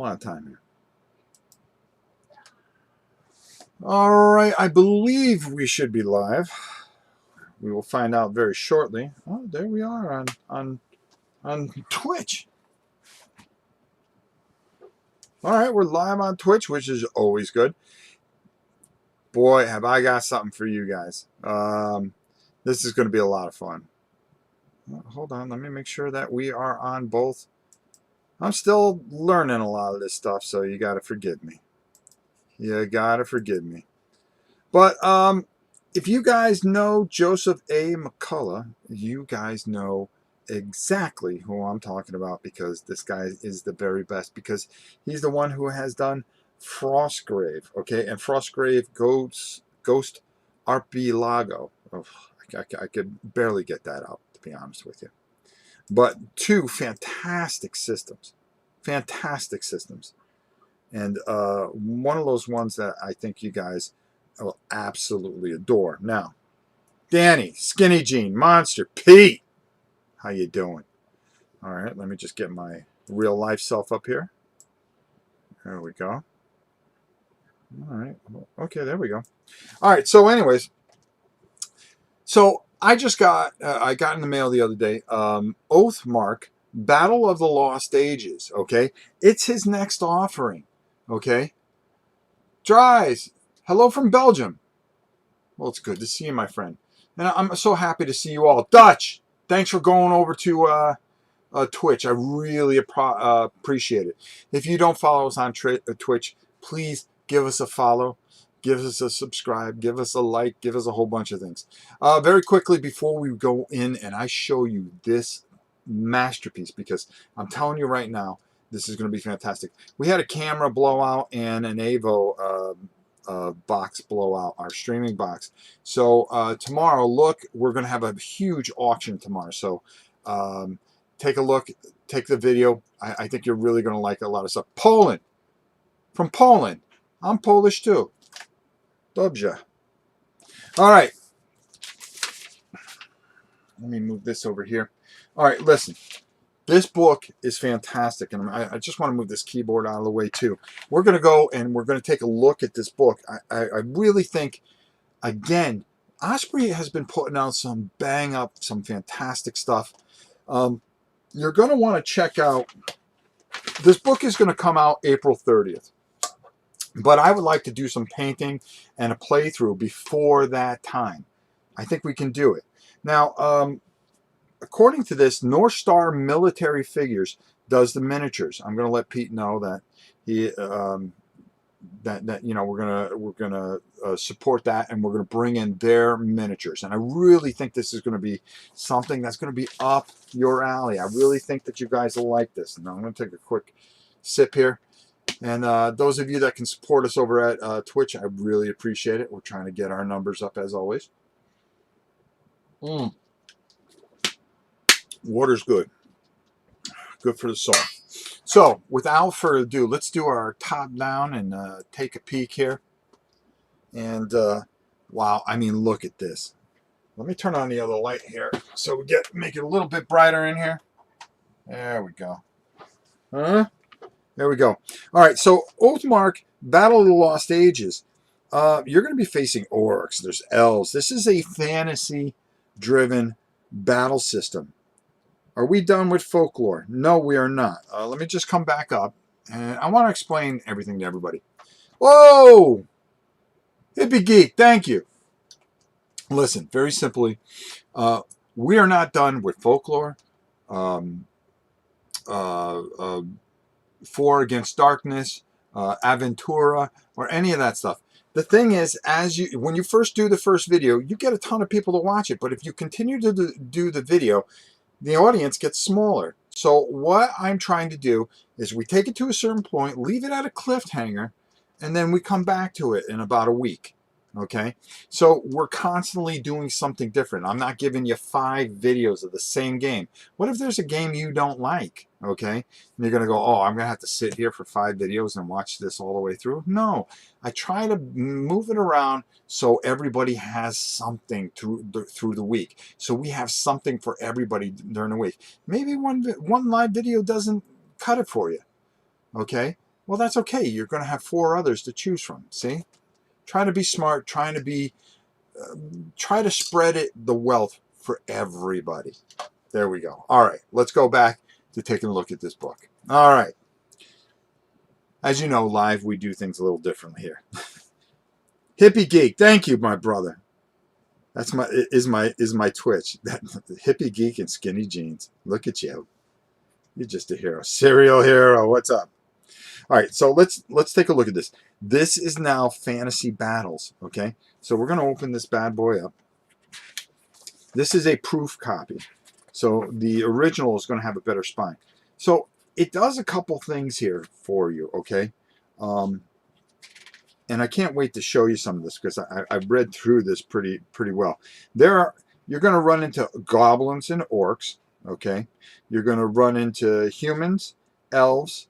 A lot of time here. All right, I believe we should be live. We will find out very shortly. Oh, there we are on Twitch. All right, we're live on Twitch, which is always good. Boy, have I got something for you guys. This is going to be a lot of fun. Hold on, let me make sure that we are on both. I'm still learning a lot of this stuff, so you got to forgive me. You got to forgive me. But if you guys know Joseph A. McCullough, you guys know exactly who I'm talking about, because this guy is the very best, because he's the one who has done Frostgrave, okay? And Frostgrave Ghost Archipelago. Oh, I could barely get that out, to be honest with you. But two fantastic systems. Fantastic systems. And one of those ones that I think you guys will absolutely adore. Now, Danny, Skinny Jean, Monster, Pete, how you doing? All right, let me just get my real life self up here. There we go. All right, okay, there we go. All right, so anyways, so I just got, I got in the mail the other day, Oathmark Battle of the Lost Ages, okay? It's his next offering, okay? Dries, hello from Belgium. Well, it's good to see you, my friend. And I'm so happy to see you all. Dutch, thanks for going over to Twitch. I really appreciate it. If you don't follow us on Twitch, please give us a follow. Give us a subscribe. Give us a like. Give us a whole bunch of things. Very quickly, before we go in and I show you this masterpiece, because I'm telling you right now, this is going to be fantastic. We had a camera blowout and an AVO box blowout, our streaming box. So tomorrow, look, we're going to have a huge auction tomorrow. So take a look, take the video. I think you're really going to like a lot of stuff. Poland, from Poland. I'm Polish too. Dobrze. All right. Let me move this over here. All right, listen. This book is fantastic, and I just want to move this keyboard out of the way too. We're going to go and we're going to take a look at this book. I really think, again, Osprey has been putting out some bang up, some fantastic stuff. You're going to want to check out, this book is going to come out April 30th. But I would like to do some painting and a playthrough before that time. I think we can do it. Now, according to this, North Star Military Figures does the miniatures. I'm going to let Pete know that he that you know, we're gonna support that, and we're gonna bring in their miniatures. And I really think this is going to be something that's going to be up your alley. I really think that you guys will like this. Now I'm going to take a quick sip here. And those of you that can support us over at Twitch, I really appreciate it. We're trying to get our numbers up as always. Water's good. Good for the soul. So, without further ado, let's do our top down and take a peek here. And, wow, I mean, look at this. Let me turn on the other light here so we make it a little bit brighter in here. There we go. There we go. All right, so Oathmark Battle of the Lost Ages. You're going to be facing orcs. There's elves. This is a fantasy-driven battle system. Are we done with folklore? No, we are not. Let me just come back up, and I want to explain everything to everybody. Whoa! Hippie Geek, thank you. Listen, very simply, we are not done with folklore, For Against Darkness, Aventura, or any of that stuff. The thing is, when you first do the first video, you get a ton of people to watch it. But if you continue to do the video, the audience gets smaller. So what I'm trying to do is we take it to a certain point, leave it at a cliffhanger, and then we come back to it in about a week. Okay, so we're constantly doing something different. I'm not giving you 5 videos of the same game. What if there's a game you don't like? Okay, and you're gonna go, oh, I'm gonna have to sit here for 5 videos and watch this all the way through. No, I try to move it around so everybody has something through the week. So we have something for everybody during the week. Maybe one live video doesn't cut it for you. Okay, Well, that's okay. You're going to have 4 others to choose from. See? Try to be smart. Try to spread the wealth for everybody. There we go. All right, let's go back to taking a look at this book. All right. As you know, live, we do things a little differently here. Hippie Geek, thank you, my brother. That's my Twitch. Hippie Geek and skinny jeans. Look at you. You're just a hero. Serial hero. What's up? All right, so let's take a look at this. This is now Fantasy Battles, okay? So we're going to open this bad boy up. This is a proof copy. So the original is going to have a better spine. So it does a couple things here for you, okay? And I can't wait to show you some of this because I've read through this pretty well. You're going to run into goblins and orcs, okay? You're going to run into humans, elves,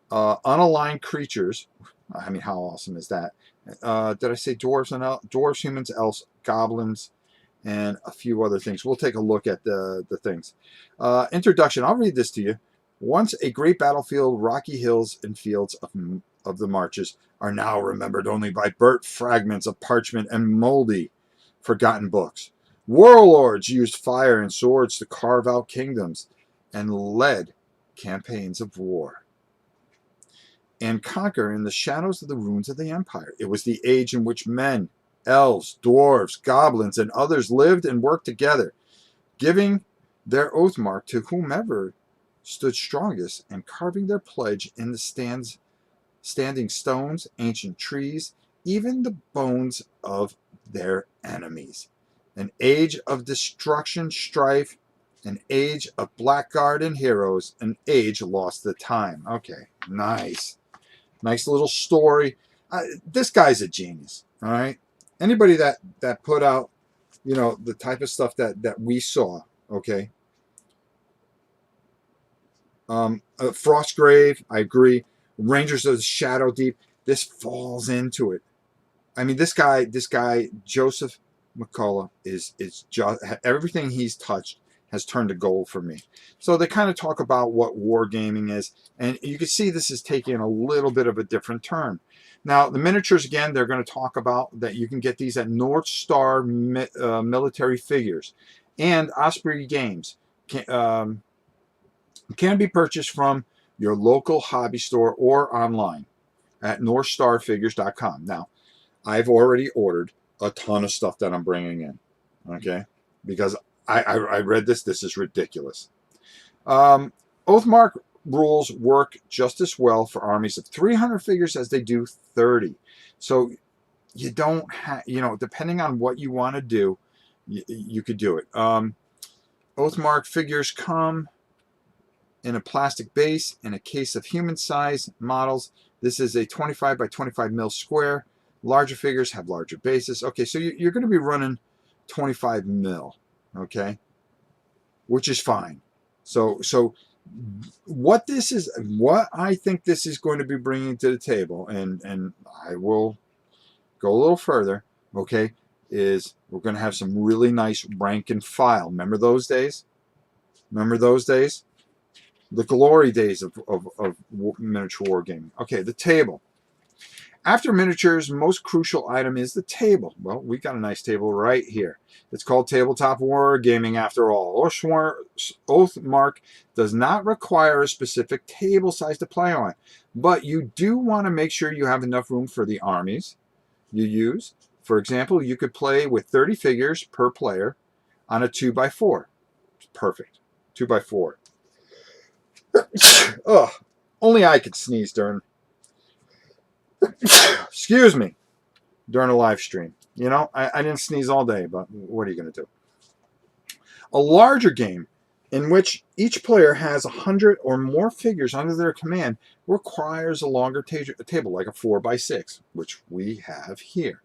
unaligned creatures. I mean, how awesome is that? Did I say dwarves, humans, elves, goblins, and a few other things? We'll take a look at the things. Introduction. I'll read this to you. Once a great battlefield, rocky hills and fields of the marches are now remembered only by burnt fragments of parchment and moldy, forgotten books. Warlords used fire and swords to carve out kingdoms and led campaigns of war and conquer in the shadows of the ruins of the empire. It was the age in which men, elves, dwarves, goblins, and others lived and worked together, giving their oathmark to whomever stood strongest and carving their pledge in the standing stones, ancient trees, even the bones of their enemies. An age of destruction, strife, an age of blackguard and heroes, an age lost to time. Okay, nice. Nice little story. This guy's a genius, all right? Anybody that put out, the type of stuff that we saw, okay? Frostgrave, I agree. Rangers of the Shadow Deep, this falls into it. I mean, this guy, Joseph McCullough, is just everything he's touched has turned to gold for me. So they kind of talk about what wargaming is, and you can see this is taking a little bit of a different turn. Now, the miniatures, again, they're going to talk about that you can get these at North Star Military Figures and Osprey Games. Can be purchased from your local hobby store or online at northstarfigures.com. Now, I've already ordered a ton of stuff that I'm bringing in, okay? Because I read this. This is ridiculous. Oathmark rules work just as well for armies of 300 figures as they do 30. So you don't have, depending on what you want to do, you could do it. Oathmark figures come in a plastic base and a case of human size models. This is a 25 by 25 mil square. Larger figures have larger bases. Okay, so you're going to be running 25 mil, okay, which is fine. So what I think this is going to be bringing to the table, and I will go a little further, okay, is we're going to have some really nice rank and file. Remember those days? The glory days of miniature wargaming. Okay, the table. After miniatures, most crucial item is the table. Well, we got a nice table right here. It's called Tabletop Wargaming after all. Oathmark does not require a specific table size to play on, but you do want to make sure you have enough room for the armies you use. For example, you could play with 30 figures per player on a 2x4. Perfect. 2x4. Ugh. Only I could sneeze during excuse me, during a live stream. I didn't sneeze all day, but what are you going to do? A larger game in which each player has 100 or more figures under their command requires a longer table, like a 4x6, which we have here.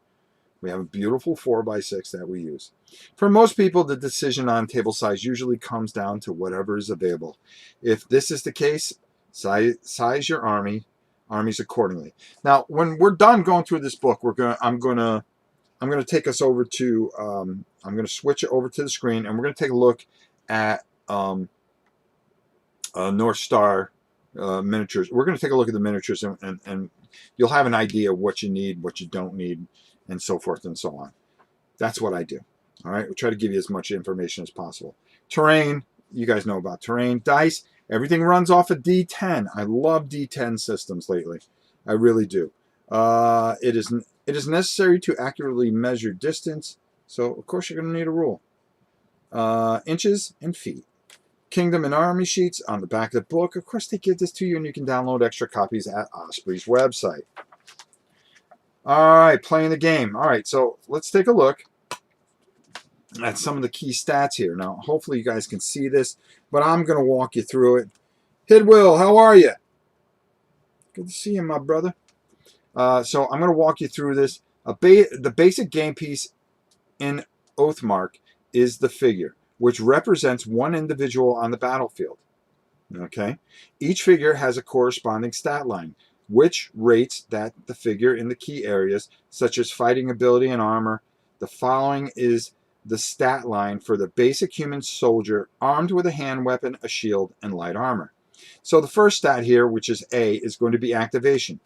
We have a beautiful 4x6 that we use. For most people, the decision on table size usually comes down to whatever is available. If this is the case, size your armies accordingly. Now, when we're done going through this book, I'm gonna take us over to I'm gonna switch it over to the screen, and we're gonna take a look at North Star miniatures. We're going to take a look at the miniatures, and you'll have an idea of what you need, what you don't need, and so forth and so on. That's what I do. All right, we'll try to give you as much information as possible. Terrain, you guys know about terrain. Dice, everything runs off a D10. I love D10 systems lately. I really do. It is necessary to accurately measure distance. So, of course, you're going to need a rule. Inches and feet. Kingdom and Army sheets on the back of the book. Of course, they give this to you, and you can download extra copies at Osprey's website. All right, playing the game. All right, so let's take a look at some of the key stats here. Now, hopefully you guys can see this, but I'm going to walk you through it. Hidwill, how are you? Good to see you, my brother. So I'm going to walk you through this. The basic game piece in Oathmark is the figure, which represents one individual on the battlefield. Okay? Each figure has a corresponding stat line, which rates the figure in the key areas, such as fighting ability and armor. The following is the stat line for the basic human soldier armed with a hand weapon, a shield, and light armor. So the first stat here, which is A, is going to be activation.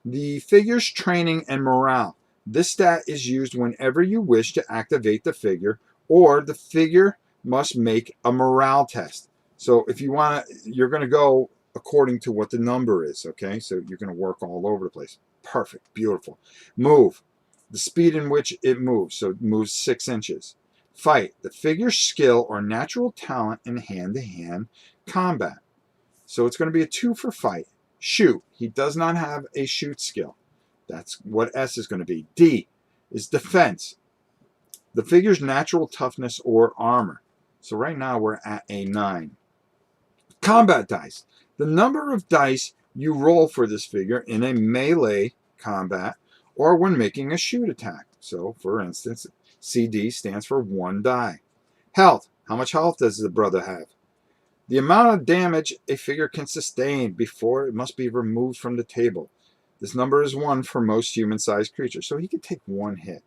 The figure's training and morale. This stat is used whenever you wish to activate the figure, or the figure must make a morale test. So if you want to, you're going to go according to what the number is, okay? So you're going to work all over the place. Perfect, beautiful. Move, the speed in which it moves. So it moves 6 inches. Fight, the figure's skill or natural talent in hand-to-hand combat. So it's going to be a 2 for fight. Shoot, he does not have a shoot skill. That's what S is going to be. D is defense. The figure's natural toughness or armor. So right now we're at a 9. Combat dice. The number of dice you roll for this figure in a melee combat or when making a shoot attack. So, for instance, CD stands for 1 die. Health. How much health does the brother have? The amount of damage a figure can sustain before it must be removed from the table. This number is 1 for most human-sized creatures. So he can take 1 hit.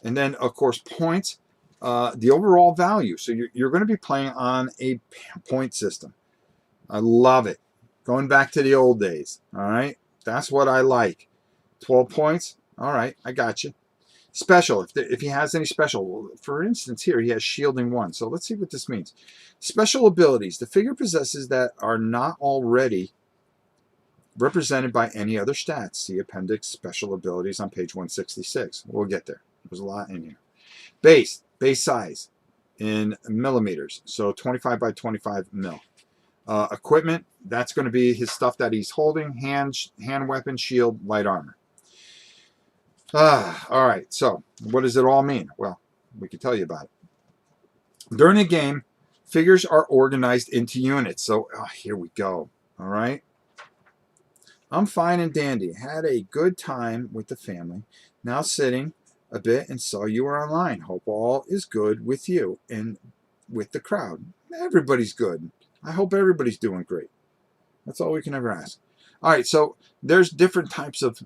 And then, of course, points, the overall value. So you're going to be playing on a point system. I love it. Going back to the old days. All right. That's what I like. 12 points. All right. I got you. Special. If he has any special. For instance, here he has shielding 1. So let's see what this means. Special abilities. The figure possesses that are not already represented by any other stats. See Appendix Special Abilities on page 166. We'll get there. There's a lot in here. Base size in millimeters. So 25 by 25 mil. Equipment, that's going to be his stuff that he's holding, hand weapon, shield, light armor. All right, so what does it all mean? Well, we can tell you about it. During a game, figures are organized into units. So here we go. All right. I'm fine and dandy. Had a good time with the family. Now sitting a bit and saw you were online. Hope all is good with you and with the crowd. Everybody's good. I hope everybody's doing great. That's all we can ever ask. All right, so there's different types of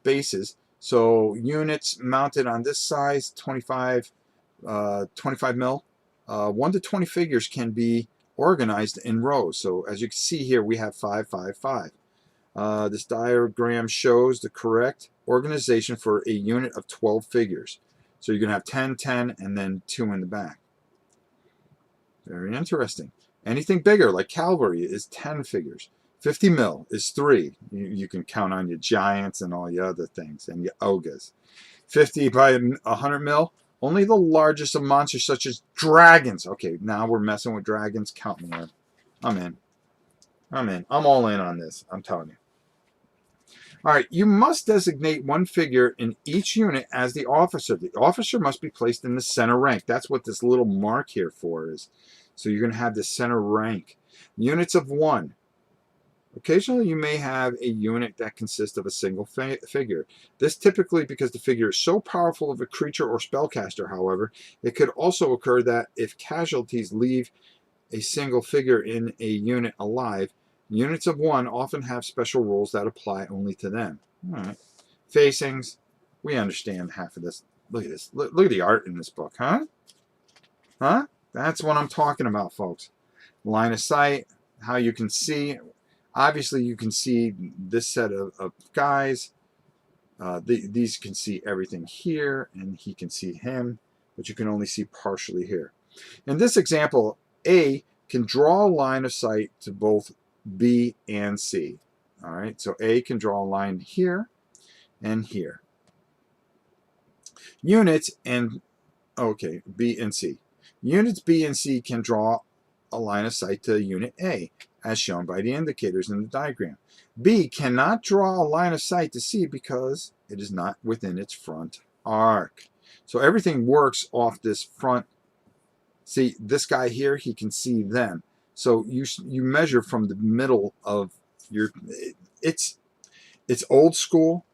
bases. So units mounted on this size, 25 mil. 1 to 20 figures can be organized in rows. So as you can see here, we have 5, 5, 5. This diagram shows the correct organization for a unit of 12 figures. So you're going to have 10, 10, and then 2 in the back. Very interesting. Anything bigger, like cavalry, is 10 figures. 50 mil is 3. You can count on your giants and all your other things, and your ogres. 50 by 100 mil, only the largest of monsters such as dragons. Okay, now we're messing with dragons. Count me in. I'm in. I'm all in on this. I'm telling you. All right, you must designate 1 figure in each unit as the officer. The officer must be placed in the center rank. That's what this little mark here for is. So you're going to have the center rank. Units of 1. Occasionally, you may have a unit that consists of a single figure. This typically because the figure is so powerful of a creature or spellcaster, however, it could also occur that if casualties leave a single figure in a unit alive, units of 1 often have special rules that apply only to them. All right. Facings, we understand half of this. Look at this. Look at the art in this book, huh? Huh? That's what I'm talking about, folks. Line of sight, how you can see. Obviously, you can see this set of guys. These can see everything here, and he can see him, but you can only see partially here. In this example, A can draw a line of sight to both B and C. All right, so A can draw a line here and here. Units and, okay, B and C. Units B and C can draw a line of sight to unit A, as shown by the indicators in the diagram. B cannot draw a line of sight to C because it is not within its front arc. So everything works off this front. See, this guy here, he can see them. So you measure from the middle of your, it's old school,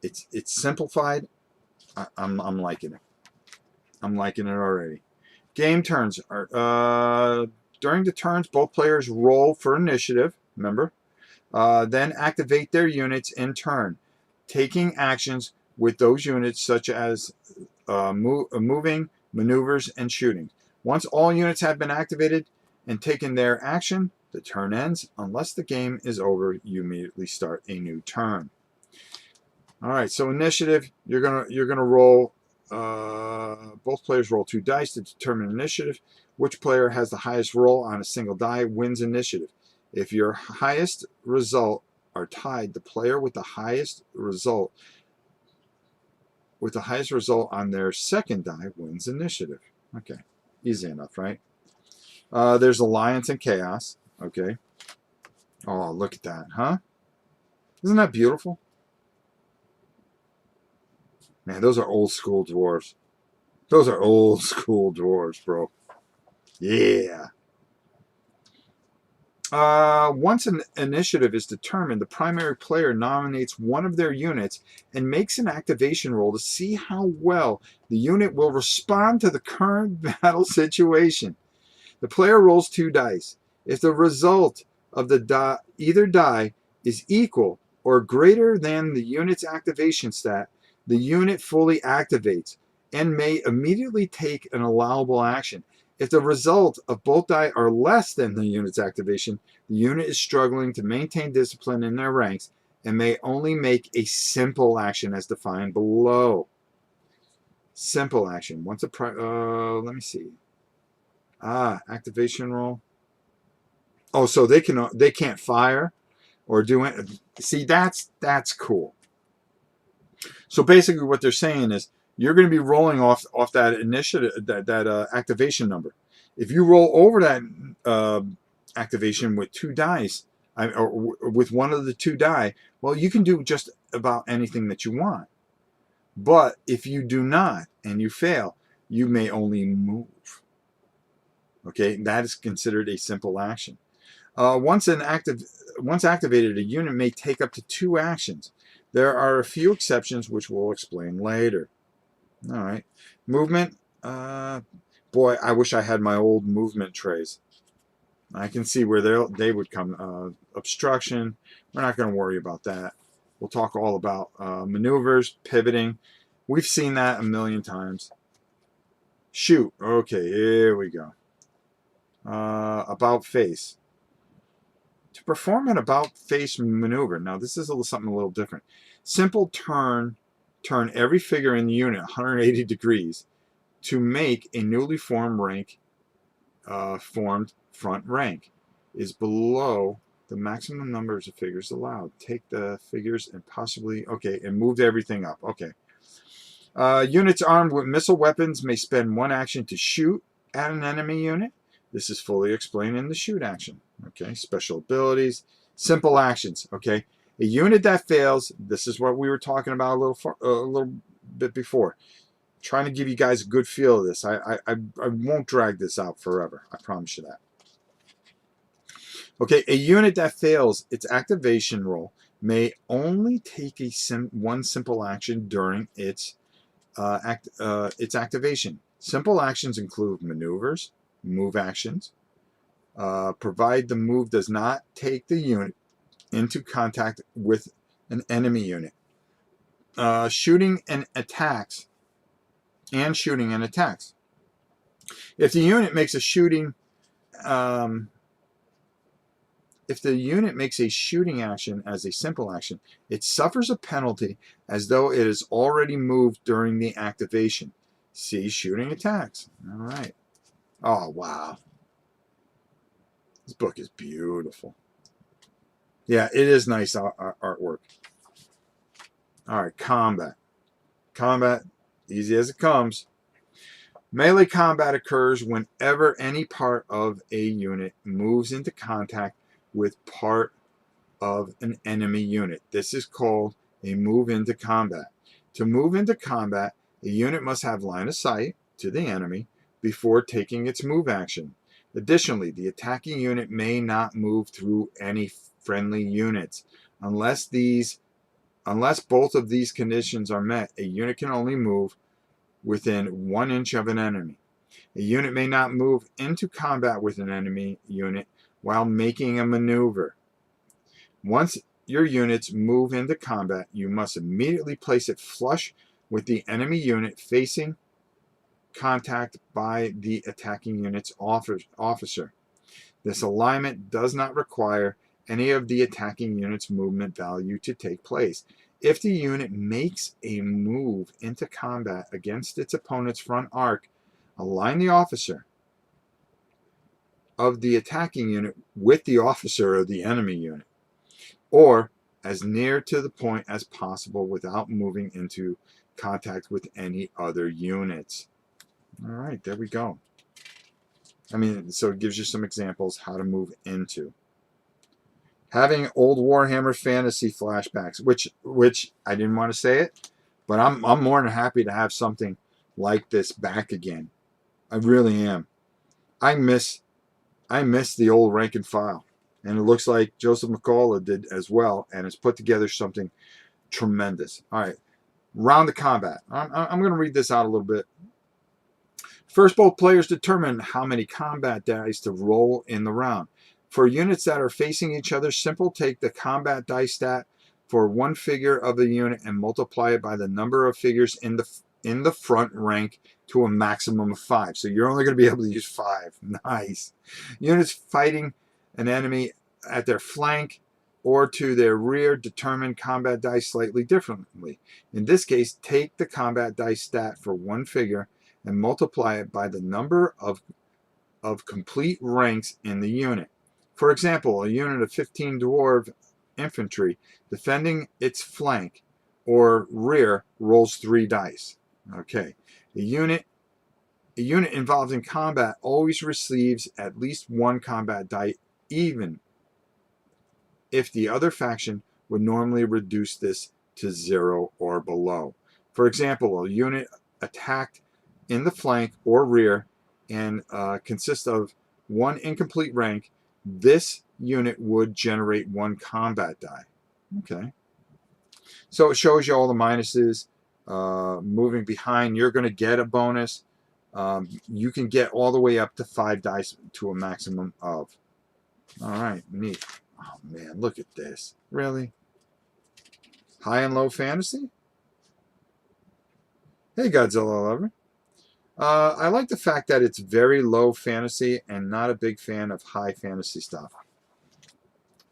it's simplified. I'm liking it. I'm liking it already. Game turns are during the turns, both players roll for initiative. Remember, then activate their units in turn, taking actions with those units such as moving, maneuvers, and shooting. Once all units have been activated and taken their action, the turn ends. Unless the game is over, you immediately start a new turn. All right, so initiative, you're gonna roll. Both players roll 2 dice to determine initiative. Which player has the highest roll on a single die wins initiative. If your highest result are tied, the player with the highest result on their second die wins initiative. Okay, easy enough, right? There's alliance and chaos. Okay. Oh, look at that, huh? Isn't that beautiful? Man, those are old school dwarves. Those are old school dwarves, bro. Yeah. Once an initiative is determined, the primary player nominates one of their units and makes an activation roll to see how well the unit will respond to the current battle situation. The player rolls 2 dice. If the result of the either die is equal or greater than the unit's activation stat, the unit fully activates and may immediately take an allowable action. If the result of both die are less than the unit's activation, the unit is struggling to maintain discipline in their ranks and may only make a simple action as defined below. Simple action. Once let me see. Activation roll. Oh, so they can't fire or do it. See, that's cool. So basically, what they're saying is you're going to be rolling off that initiative, that activation number. If you roll over that activation with 2 dice, or with one of the 2 die, well, you can do just about anything that you want. But if you do not and you fail, you may only move. Okay, that is considered a simple action. Once activated, a unit may take up to 2 actions. There are a few exceptions which we'll explain later. All right, movement. Boy, I wish I had my old movement trays. I can see where they would come. Obstruction. We're not going to worry about that. We'll talk all about maneuvers, pivoting. We've seen that a million times. Shoot. Okay, here we go. About face. To perform an about face maneuver, now this is something a little different. Simple turn every figure in the unit 180 degrees to make a newly formed formed front rank is below the maximum numbers of figures allowed. Take the figures and and move everything up. Okay. Units armed with missile weapons may spend 1 action to shoot at an enemy unit. This is fully explained in the shoot action. Okay, special abilities, simple actions. Okay, a unit that fails. This is what we were talking about a little bit before. Trying to give you guys a good feel of this. I won't drag this out forever. I promise you that. Okay, a unit that fails its activation roll may only take one simple action during its activation. Simple actions include maneuvers, move actions, provide the move does not take the unit into contact with an enemy unit. Shooting and attacks. If the unit makes a shooting if the unit makes a shooting action as a simple action, it suffers a penalty as though it has already moved during the activation. See shooting attacks. All right. Oh, wow. This book is beautiful. Yeah, it is nice artwork. All right, combat. Combat, easy as it comes. Melee combat occurs whenever any part of a unit moves into contact with part of an enemy unit. This is called a move into combat. To move into combat, a unit must have line of sight to the enemy before taking its move action. Additionally, the attacking unit may not move through any friendly units. Unless both of these conditions are met, a unit can only move within 1 inch of an enemy. A unit may not move into combat with an enemy unit while making a maneuver. Once your units move into combat, you must immediately place it flush with the enemy unit facing contact by the attacking unit's officer. This alignment does not require any of the attacking unit's movement value to take place. If the unit makes a move into combat against its opponent's front arc, align the officer of the attacking unit with the officer of the enemy unit, or as near to the point as possible without moving into contact with any other units. All right, there we go. I mean, so it gives you some examples how to move into. Having old Warhammer Fantasy flashbacks, which I didn't want to say it, but I'm more than happy to have something like this back again. I really am. I miss the old rank and file, and it looks like Joseph McCullough did as well, and has put together something tremendous. All right, round of combat. I'm going to read this out a little bit. First, both players determine how many combat dice to roll in the round. For units that are facing each other, simply take the combat dice stat for one figure of the unit and multiply it by the number of figures in the front rank to a maximum of 5. So you're only going to be able to use 5. Nice. Units fighting an enemy at their flank or to their rear determine combat dice slightly differently. In this case, take the combat dice stat for one figure and multiply it by the number of complete ranks in the unit. For example, a unit of 15 dwarf infantry defending its flank or rear rolls 3 dice. Okay. A unit involved in combat always receives at least 1 combat die, even if the other faction would normally reduce this to 0 or below. For example, a unit attacked in the flank or rear and consists of 1 incomplete rank, this unit would generate 1 combat die. Okay. So it shows you all the minuses. Moving behind, you're going to get a bonus. You can get all the way up to 5 dice to a maximum of. All right, neat. Oh, man, look at this. Really? High and low fantasy? Hey, Godzilla lover. I like the fact that it's very low fantasy and not a big fan of high fantasy stuff.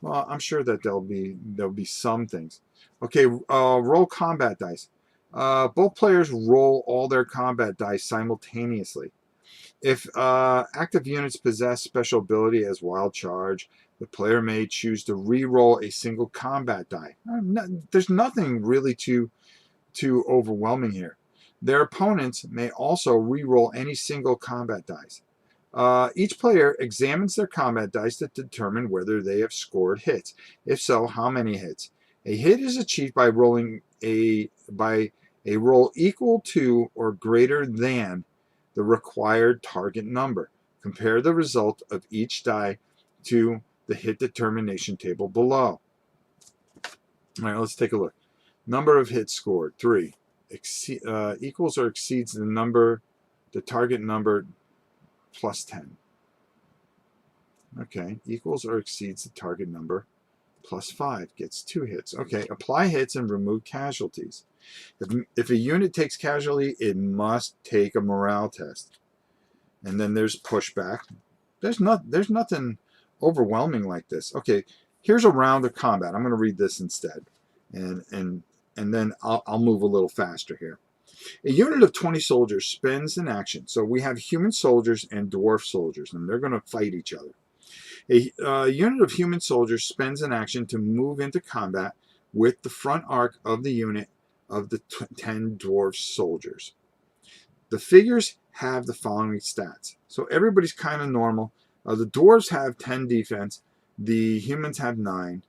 Well, I'm sure that there'll be some things. Okay, roll combat dice. Both players roll all their combat dice simultaneously. If active units possess special ability as Wild Charge, the player may choose to re-roll a single combat die. There's nothing really too overwhelming here. Their opponents may also re-roll any single combat dice. Each player examines their combat dice to determine whether they have scored hits. If so, how many hits? A hit is achieved by rolling a roll equal to or greater than the required target number. Compare the result of each die to the hit determination table below. All right, let's take a look. Number of hits scored, 3. Equals or exceeds the target number plus 10. Okay, equals or exceeds the target number plus 5, gets 2 hits. Okay, apply hits and remove casualties. If a unit takes casualty, it must take a morale test. And then there's pushback. There's nothing overwhelming like this. Okay, here's a round of combat. I'm going to read this instead, and then I'll move a little faster here. A unit of 20 soldiers spends an action. So we have human soldiers and dwarf soldiers, and they're going to fight each other. A unit of human soldiers spends an action to move into combat with the front arc of the unit of the 10 dwarf soldiers. The figures have the following stats. So everybody's kind of normal. The dwarves have 10 defense. The humans have 9.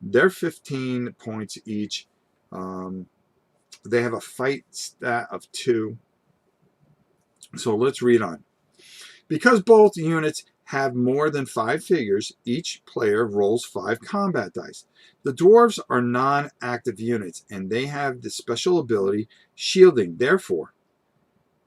They're 15 points each. They have a fight stat of 2. So let's read on. Because both units have more than 5 figures, each player rolls 5 combat dice. The dwarves are non-active units, and they have the special ability shielding. Therefore,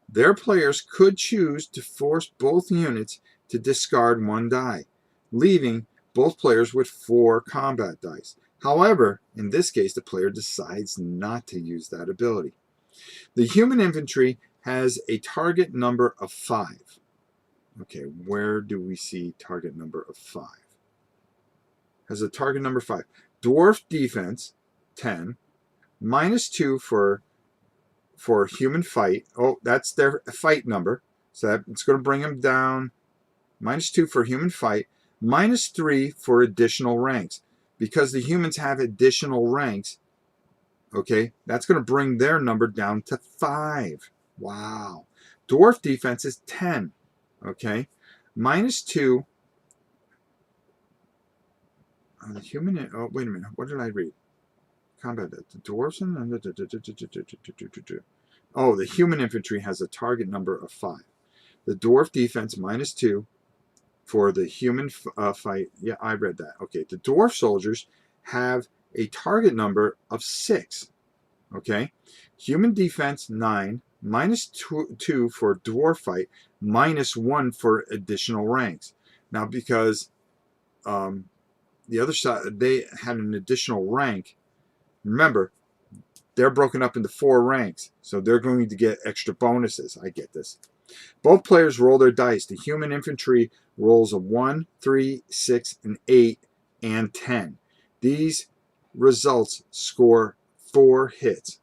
their players could choose to force both units to discard 1 die, leaving both players with 4 combat dice. However, in this case, the player decides not to use that ability. The human infantry has a target number of 5. Okay, where do we see target number of 5? Has a target number 5. Dwarf defense, 10. -2 for human fight. Oh, that's their fight number. So it's going to bring them down. -2 for human fight. -3 for additional ranks. Because the humans have additional ranks, okay, that's going to bring their number down to 5. Wow. Dwarf defense is 10. Okay, -2. The human. Oh, wait a minute. What did I read? Combat. The dwarves. Oh, the human infantry has a target number of 5. The dwarf defense -2 for the human fight. Yeah, I read that. Okay, the dwarf soldiers have a target number of 6. Okay, human defense 9. -2 for dwarf fight, -1 for additional ranks. Now, because the other side, they had an additional rank, remember, they're broken up into 4 ranks, so they're going to get extra bonuses. I get this. Both players roll their dice. The human infantry rolls a 1, 3, 6, and 8, and 10. These results score 4 hits.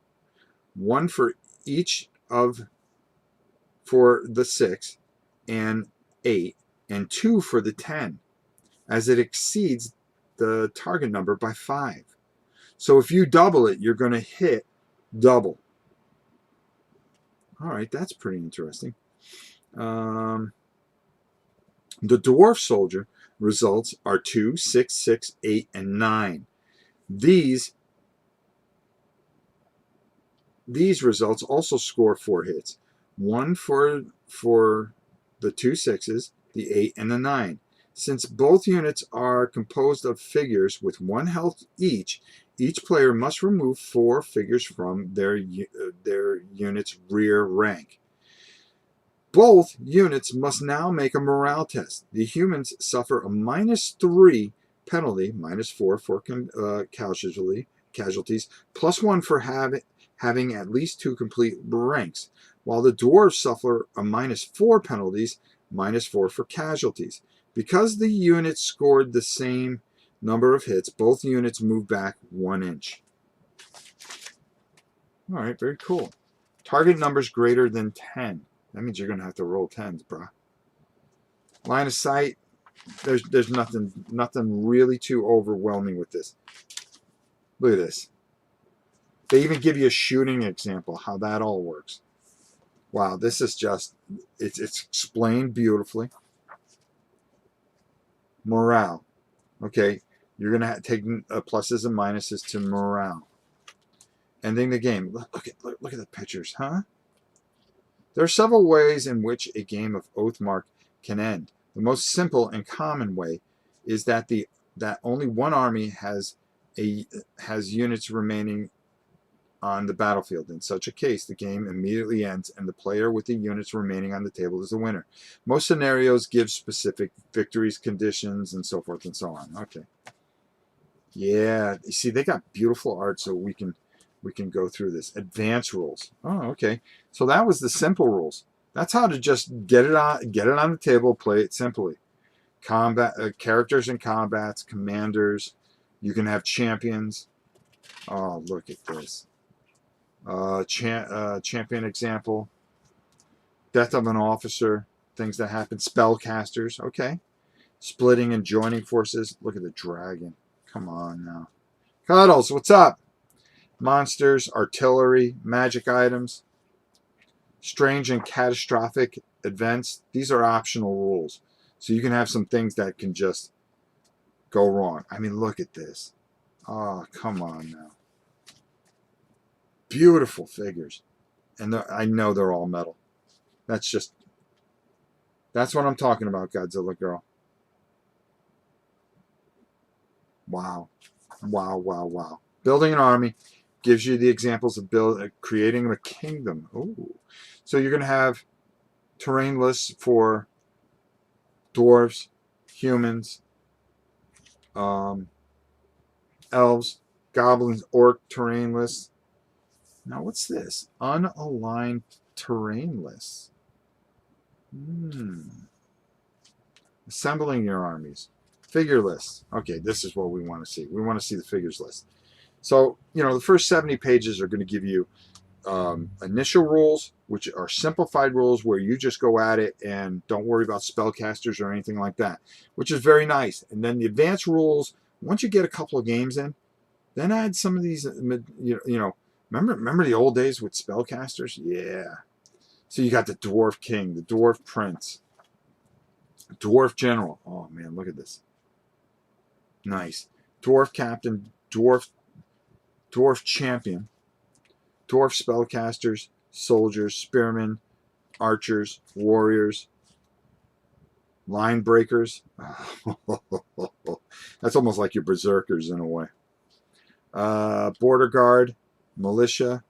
1 for each for the 6 and 8, and 2 for the 10, as it exceeds the target number by 5. So if you double it, you're going to hit double. All right, that's pretty interesting. The dwarf soldier results are 2, 6, 6, 8, and 9. These results also score 4 hits. 1 for the 2 6s, the 8, and the 9. Since both units are composed of figures with 1 health each player must remove 4 figures from their unit's rear rank. Both units must now make a morale test. The humans suffer a -3 penalty, -4 for casualties, +1 for having at least 2 complete ranks, while the dwarves suffer a -4 penalties, -4 for casualties. Because the units scored the same number of hits, both units move back 1 inch. All right, very cool. Target numbers greater than 10. That means you're going to have to roll 10s, bruh. Line of sight, there's nothing really too overwhelming with this. Look at this. They even give you a shooting example, how that all works. Wow, this is just, it's explained beautifully. Morale. Okay, you're going to take pluses and minuses to morale. Ending the game. Look at the pictures, huh? There are several ways in which a game of Oathmark can end. The most simple and common way is that only one army has units remaining on the battlefield. In such a case, the game immediately ends and the player with the units remaining on the table is the winner. Most scenarios give specific victories, conditions, and so forth and so on. Okay. Yeah, you see, they got beautiful art, so we can go through this. Advanced rules. Oh, okay. So that was the simple rules. That's how to just get it on the table, play it simply. Combat characters in combats, commanders. You can have champions. Oh, look at this. Champion example. Death of an officer. Things that happen. Spellcasters. Okay. Splitting and joining forces. Look at the dragon. Come on now. Cuddles, what's up? Monsters, artillery, magic items, strange and catastrophic events. These are optional rules. So you can have some things that can just go wrong. I mean, look at this. Oh, come on now. Beautiful figures. And I know they're all metal. That's what I'm talking about, Godzilla Girl. Wow. Wow, wow, wow. Building an army gives you the examples of creating a kingdom. Ooh. So you're going to have terrain lists for dwarves, humans, elves, goblins, orc terrain lists. Now, what's this? Unaligned terrain lists. Assembling your armies. Figure lists. Okay, this is what we want to see. We want to see the figures list. So, the first 70 pages are going to give you initial rules, which are simplified rules where you just go at it and don't worry about spellcasters or anything like that, which is very nice. And then the advanced rules, once you get a couple of games in, then add some of these, remember the old days with spellcasters? Yeah. So you got the Dwarf King, the Dwarf Prince, Dwarf General. Oh, man, look at this. Nice. Dwarf Captain, Dwarf Champion, Dwarf Spellcasters, Soldiers, Spearmen, Archers, Warriors, Line Breakers. That's almost like your Berserkers in a way. Border Guard, Militia,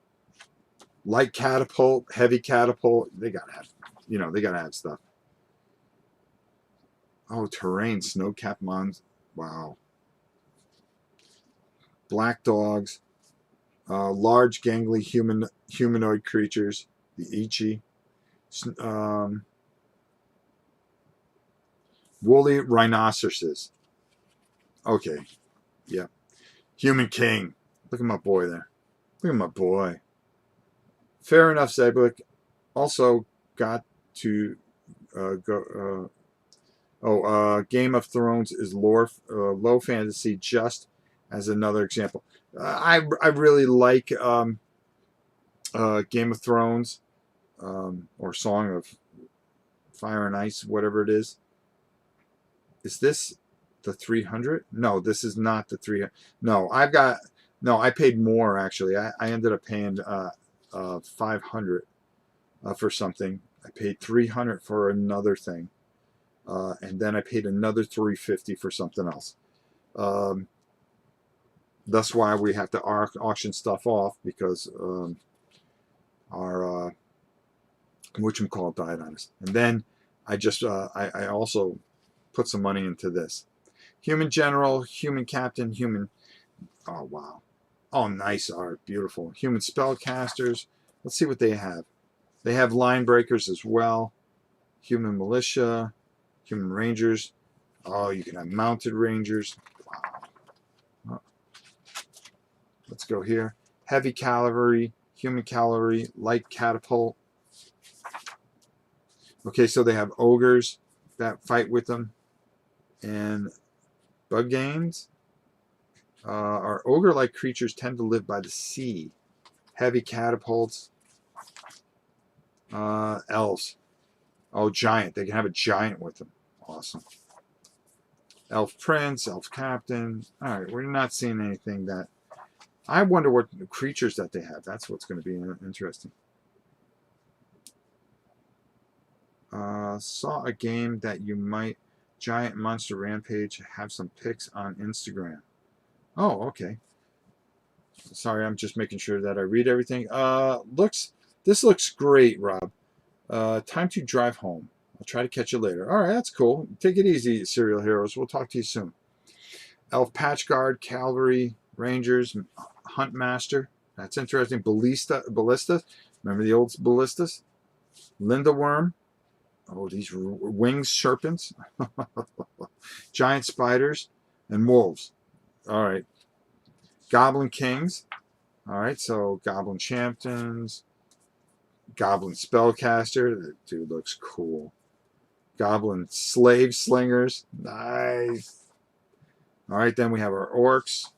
Light Catapult, Heavy Catapult. They gotta have stuff. Oh, terrain, snow-capped mountains. Wow. Black dogs, large gangly humanoid creatures, the Ichi, woolly rhinoceroses. Okay, yeah. Human King. Look at my boy there. Look at my boy. Fair enough, Zeblick. Also got to go. Game of Thrones is low fantasy, just as another example. I really like Game of Thrones, or Song of Fire and Ice, whatever it is. Is this the 300? No, this is not the 300. No, I paid more actually. I ended up paying 500 for something. I paid 300 for another thing. And then I paid another 350 for something else. That's why we have to auction stuff off, because our whatchamacallit died on us. And then I just I also put some money into this. Human General, Human Captain, Human. Oh wow! Oh, nice art, beautiful. Human Spellcasters. Let's see what they have. They have Line Breakers as well. Human Militia, Human Rangers. Oh, you can have Mounted Rangers. Wow. Let's go here. Heavy Cavalry, Human Cavalry, Light Catapult. Okay, so they have ogres that fight with them, and bug games. Our ogre-like creatures tend to live by the sea. Heavy catapults. Elves. Oh, giant. They can have a giant with them. Awesome. Elf Prince, Elf Captain. All right, we're not seeing anything that... I wonder what creatures that they have. That's what's going to be interesting. Saw a game that you might... Giant Monster Rampage. Have some pics on Instagram. Oh, okay. Sorry, I'm just making sure that I read everything. This looks great, Rob. Time to drive home. I'll try to catch you later. All right, that's cool. Take it easy, Serial Heroes. We'll talk to you soon. Elf Patch Guard, Cavalry, Rangers, Hunt Master. That's interesting. Ballista. Remember the old ballistas? Linda Worm. Oh, these winged serpents, giant spiders, and wolves. All right. Goblin kings. All right, so goblin champions, goblin spellcaster. That dude looks cool. Goblin slave slingers. Nice. All right, then we have our orcs.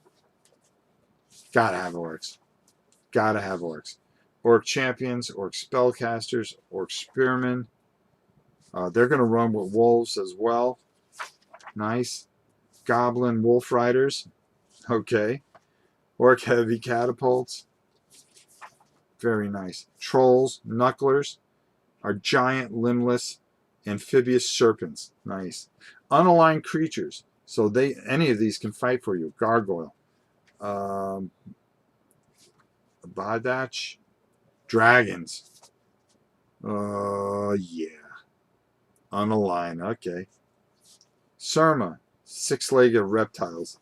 Gotta have orcs. Gotta have orcs. Orc champions, orc spellcasters, orc spearmen. They're going to run with wolves as well. Nice. Goblin wolf riders. Okay. Orc heavy catapults. Very nice. Trolls, knucklers, are giant limbless amphibious serpents. Nice. Unaligned creatures. So any of these can fight for you. Gargoyle. Badach. Dragons. Yeah. Unaligned. Okay. Surma. Six-legged reptiles.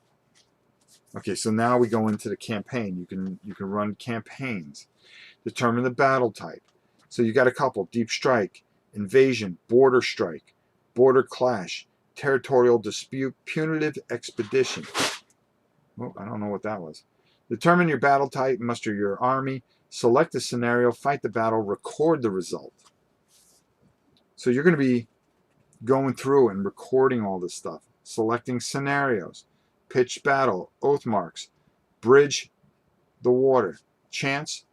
Okay, so now we go into the campaign. You can run campaigns. Determine the battle type. So you got a couple: deep strike, invasion, border strike, border clash, territorial dispute, punitive expedition. Oh, I don't know what that was. Determine your battle type, muster your army, select the scenario, fight the battle, record the result. So you're going to be going through and recording all this stuff, selecting scenarios, pitch battle, oath marks, bridge the water, chance,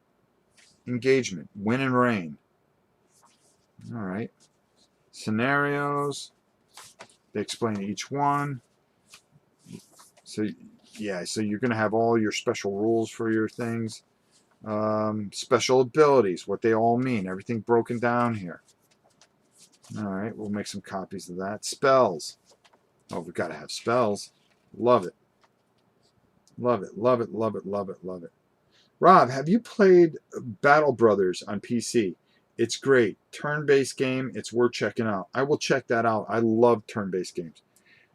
engagement, win and reign. All right. Scenarios. They explain each one. So, yeah, so you're going to have all your special rules for your things. Special abilities, what they all mean. Everything broken down here. All right, we'll make some copies of that. Spells. Oh, we've got to have spells. Love it. Love it, love it, love it, love it, love it. Rob, have you played Battle Brothers on PC? It's great. Turn-based game. It's worth checking out. I will check that out. I love turn-based games.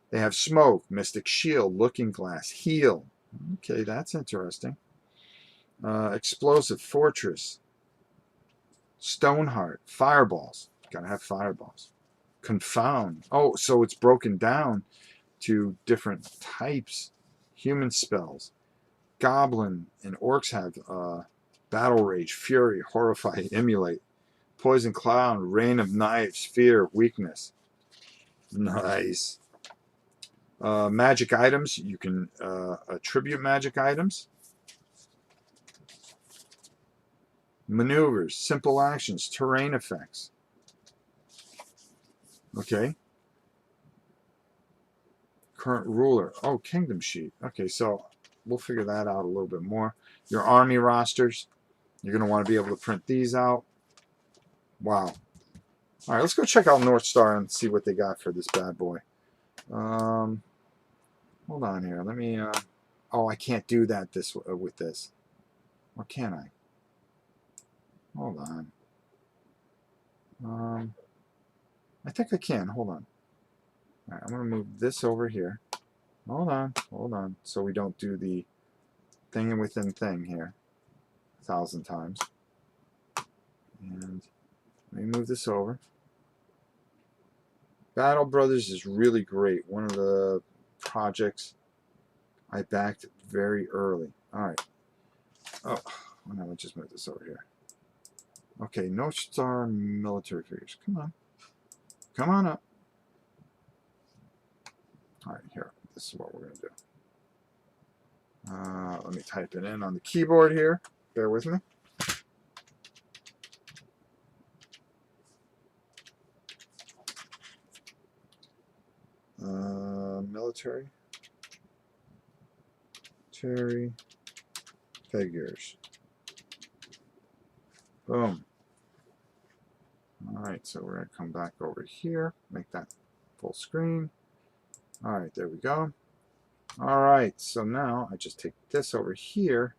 They have Smoke, Mystic Shield, Looking Glass, Heal. Okay, that's interesting. Explosive Fortress. Stoneheart. Fireballs. Gotta have fireballs. Confound. Oh, so it's broken down to different types. Human spells. Goblin and orcs have Battle Rage, Fury, Horrify, Emulate. Poison Clown, Rain of Knives, Fear, Weakness. Nice. Magic items. You can attribute magic items. Maneuvers, simple actions, terrain effects. Okay. Current ruler. Oh, kingdom sheet. Okay, so we'll figure that out a little bit more. Your army rosters. You're going to want to be able to print these out. Wow. All right, let's go check out North Star and see what they got for this bad boy. Hold on here. Let me... oh, I can't do that with this. Or can I? Hold on. I think I can. Hold on. All right, I'm going to move this over here. Hold on. So we don't do the thing within thing here 1,000 times. And let me move this over. Battle Brothers is really great. One of the projects I backed very early. All right. Oh, no, let's just move this over here. Okay, North Star military figures. Come on. Come on up. All right, here. This is what we're going to do. Let me type it in on the keyboard here. Bear with me. Military figures. Boom. All right, so we're going to come back over here, make that full screen. All right, there we go. All right, so now I just take this over here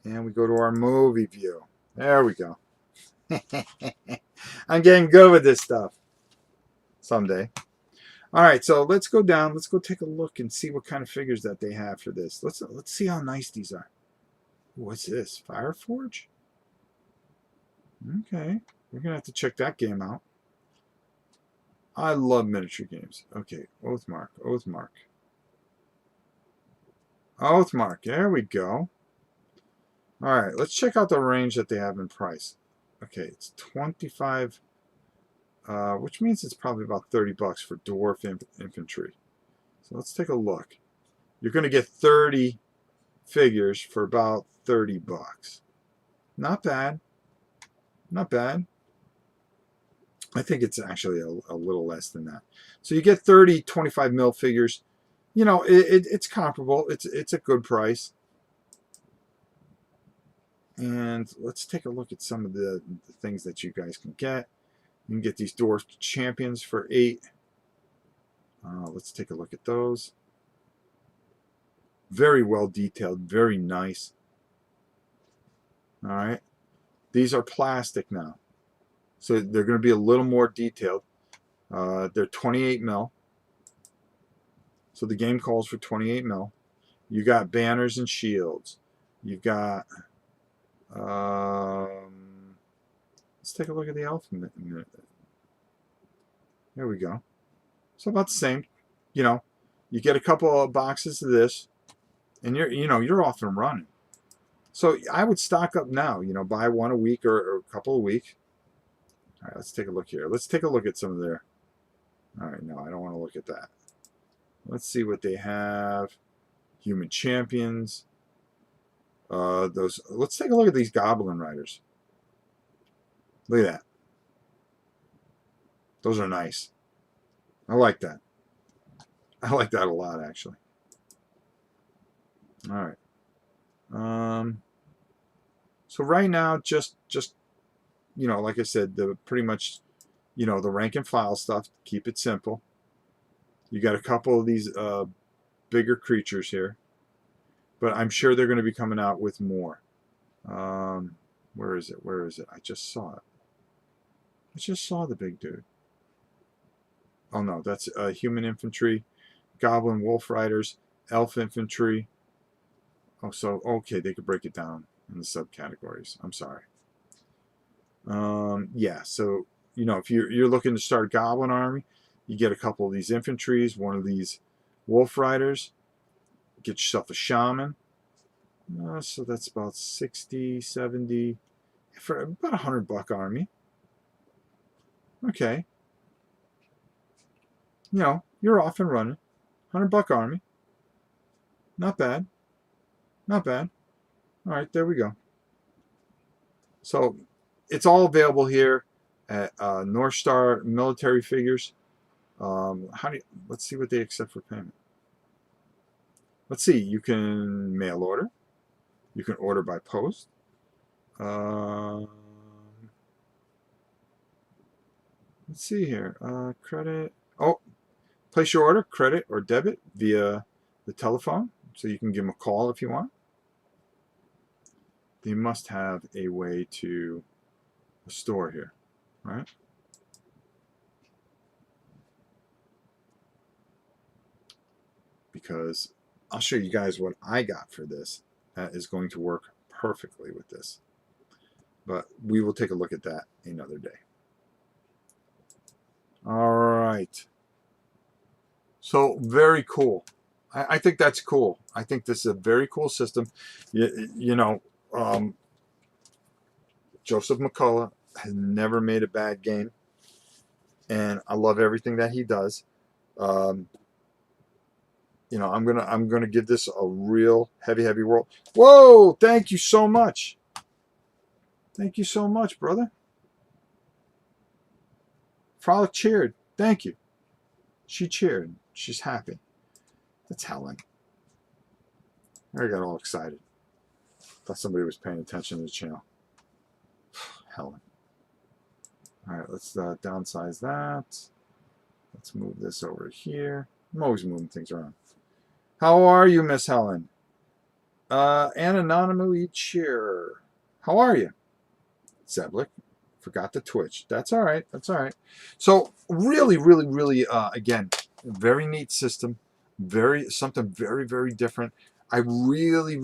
and we go to our movie view. There we go. I'm getting good with this stuff. Someday. All right, so let's go down. Let's go take a look and see what kind of figures that they have for this. Let's see how nice these are. What's this? Fireforge? Okay, we're gonna have to check that game out. I love miniature games. Okay, Oathmark, Oathmark. Oathmark, there we go. All right, let's check out the range that they have in price. Okay, it's 25, which means it's probably about 30 bucks for dwarf infantry. So let's take a look. You're going to get 30 figures for about 30 bucks. Not bad. Not bad. I think it's actually a little less than that. So you get 30 25 mil figures. You know, it's comparable. It's a good price. And let's take a look at some of the things that you guys can get. You can get these dwarf champions for 8. Let's take a look at those. Very well detailed, very nice. All right. These are plastic now. So they're going to be a little more detailed. They're 28 mil. So the game calls for 28 mil. You got banners and shields. You've got... let's take a look at the elf. There we go. So about the same. You know, you get a couple of boxes of this, and you're off and running. So I would stock up now. You know, buy one a week or a couple a week. All right, let's take a look here. Let's take a look at some of their... All right, no, I don't want to look at that. Let's see what they have. Human champions. Let's take a look at these goblin riders. Look at that. Those are nice. I like that. I like that a lot, actually. All right. So right now, just you know, like I said, pretty much, you know, the rank and file stuff. Keep it simple. You got a couple of these bigger creatures here, but I'm sure they're going to be coming out with more. Where is it? Where is it? I just saw it. I just saw the big dude. Oh no, that's human infantry, goblin wolf riders, elf infantry. Oh, so okay, they could break it down in the subcategories. I'm sorry. Yeah, so you know, if you're looking to start a goblin army, you get a couple of these infantries, one of these wolf riders, get yourself a shaman. So that's about 60, 70, for about $100 army. Okay. You know, you're off and running. $100 army. Not bad. Not bad. All right, there we go. So it's all available here at North Star Military Figures. Let's see what they accept for payment. Let's see. You can mail order. You can order by post. Let's see here. Credit. Oh, place your order, credit or debit via the telephone. So you can give them a call if you want. They must have a way to store here, right? Because I'll show you guys what I got for this. That is going to work perfectly with this. But we will take a look at that another day. All right. So very cool. I think that's cool. I think this is a very cool system. You know, Joseph McCullough has never made a bad game, and I love everything that he does. You know, I'm gonna give this a real heavy roll. Whoa! Thank you so much. Thank you so much, brother. Frolic cheered. Thank you. She cheered. She's happy. That's Helen. I got all excited. Thought somebody was paying attention to the channel. Helen. All right, let's downsize that. Let's move this over here. I'm always moving things around. How are you, Miss Helen? And anonymously cheer. How are you? Zeblick. Forgot the Twitch. That's all right. That's all right. So really, again, very neat system. Something very different. I really,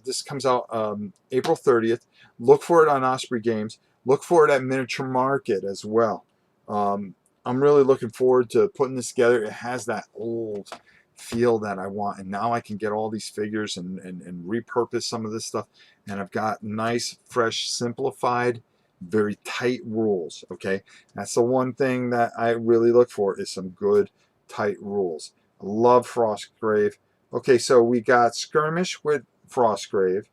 this comes out April 30th. Look for it on Osprey Games. Look for it at Miniature Market as well. I'm really looking forward to putting this together. It has that old feel that I want, and now I can get all these figures and repurpose some of this stuff. And I've got nice, fresh, simplified, very tight rules. Okay, that's the one thing that I really look for, is some good, tight rules. I love Frostgrave. Okay, so we got Skirmish with Frostgrave,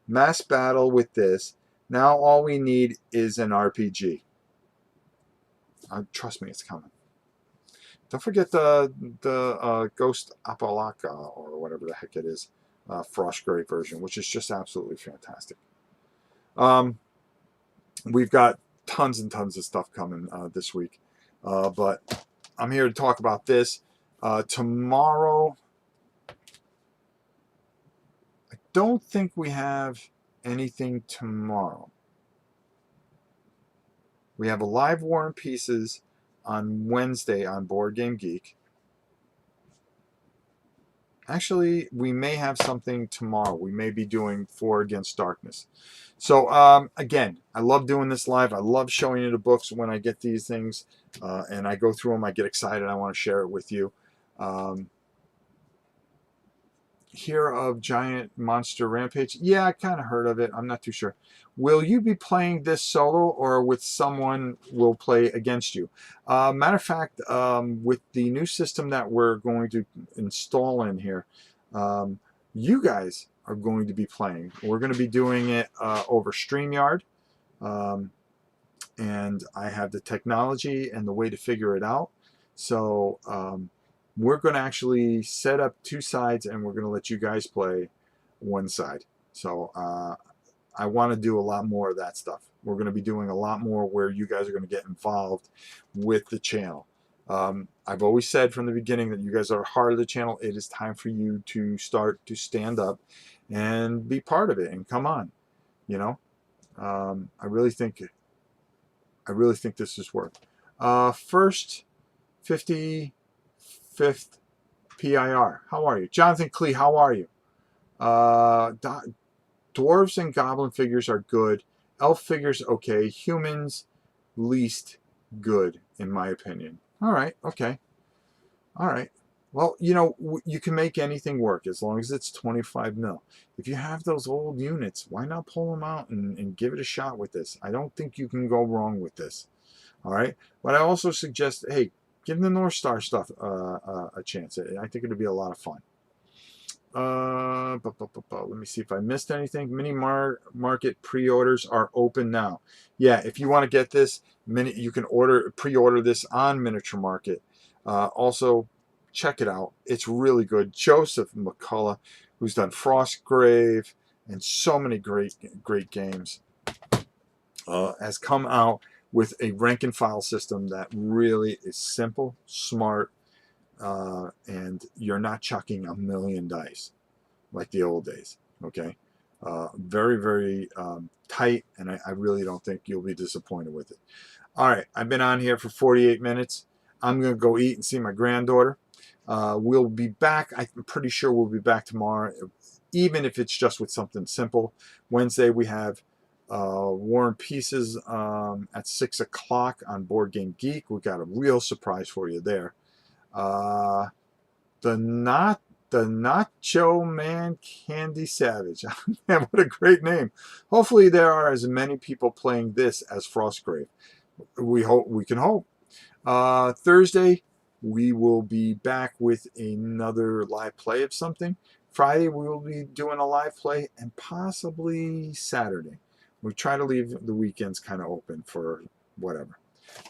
Mass Battle with this. Now all we need is an RPG. Trust me, it's coming. Don't forget the Ghost Apalaka, or whatever the heck it is, Frostgrave version, which is just absolutely fantastic. We've got tons and tons of stuff coming this week, but I'm here to talk about this. Tomorrow, I don't think we have anything tomorrow. We have a live War and Pieces on Wednesday on Board Game Geek. Actually, we may have something tomorrow. We may be doing 4 Against Darkness. So, again, I love doing this live. I love showing you the books when I get these things, and I go through them. I get excited. I want to share it with you. Hear of Giant Monster Rampage? Yeah, I kind of heard of it. I'm not too sure. Will you be playing this solo, or with someone will play against you? Matter of fact, with the new system that we're going to install in here, you guys are going to be playing. We're going to be doing it over StreamYard, and I have the technology and the way to figure it out. So we're going to actually set up 2 sides, and we're going to let you guys play 1 side. So I want to do a lot more of that stuff. We're going to be doing a lot more where you guys are going to get involved with the channel. I've always said from the beginning that you guys are heart of the channel. It is time for you to start to stand up and be part of it, and come on. You know, I really think this is worth. First 55th PIR. How are you? Jonathan Klee, how are you? Dwarves and goblin figures are good. Elf figures, okay. Humans, least good, in my opinion. All right, okay. All right. Well, you know, you can make anything work as long as it's 25 mil. If you have those old units, why not pull them out and give it a shot with this? I don't think you can go wrong with this. All right. But I also suggest, hey, give the North Star stuff a chance. I think it'll be a lot of fun. Let me see if I missed anything. Mini Market pre-orders are open now. Yeah, if you want to get this, you can pre-order this on Miniature Market. Also, check it out. It's really good. Joseph McCullough, who's done Frostgrave and so many great games, has come out with a rank and file system that really is simple, smart, and you're not chucking a million dice like the old days. Okay, very, very tight, and I really don't think you'll be disappointed with it. All right, I've been on here for 48 minutes. I'm going to go eat and see my granddaughter. We'll be back. I'm pretty sure we'll be back tomorrow, even if it's just with something simple. Wednesday, we have War and Pieces at 6 o'clock on Board Game Geek. We got a real surprise for you there. The Nacho Man Candy Savage. Man, what a great name. Hopefully there are as many people playing this as Frostgrave. We can hope. Thursday, we will be back with another live play of something. Friday, we will be doing a live play, and possibly Saturday. We try to leave the weekends kind of open for whatever.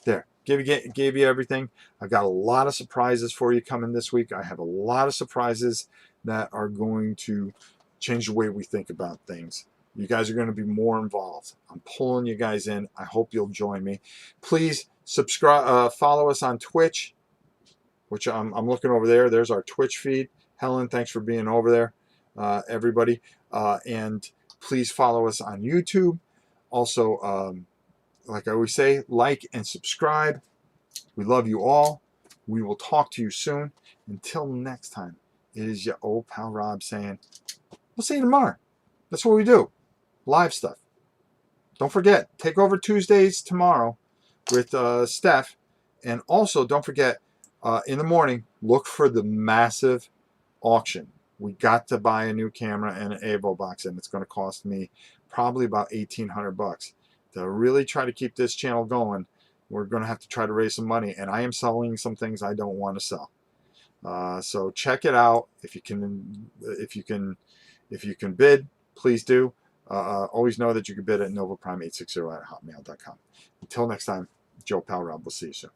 There, gave you everything. I've got a lot of surprises for you coming this week. I have a lot of surprises that are going to change the way we think about things. You guys are going to be more involved. I'm pulling you guys in. I hope you'll join me. Please subscribe, follow us on Twitch, which I'm looking over there. There's our Twitch feed. Helen, thanks for being over there, everybody. And please follow us on YouTube. Also, like I always say, like and subscribe. We love you all. We will talk to you soon. Until next time, it is your old pal Rob saying, we'll see you tomorrow. That's what we do. Live stuff. Don't forget, Takeover Tuesdays tomorrow with Steph. And also, don't forget, in the morning, look for the massive auction. We got to buy a new camera and an AVO box, and it's going to cost me probably about $1,800 to really try to keep this channel going. We're going to have to try to raise some money, and I am selling some things I don't want to sell. So check it out. If you can bid, please do. Always know that you can bid at novaprime860 at hotmail.com. Until next time, Joe Pal Rob. We'll see you soon.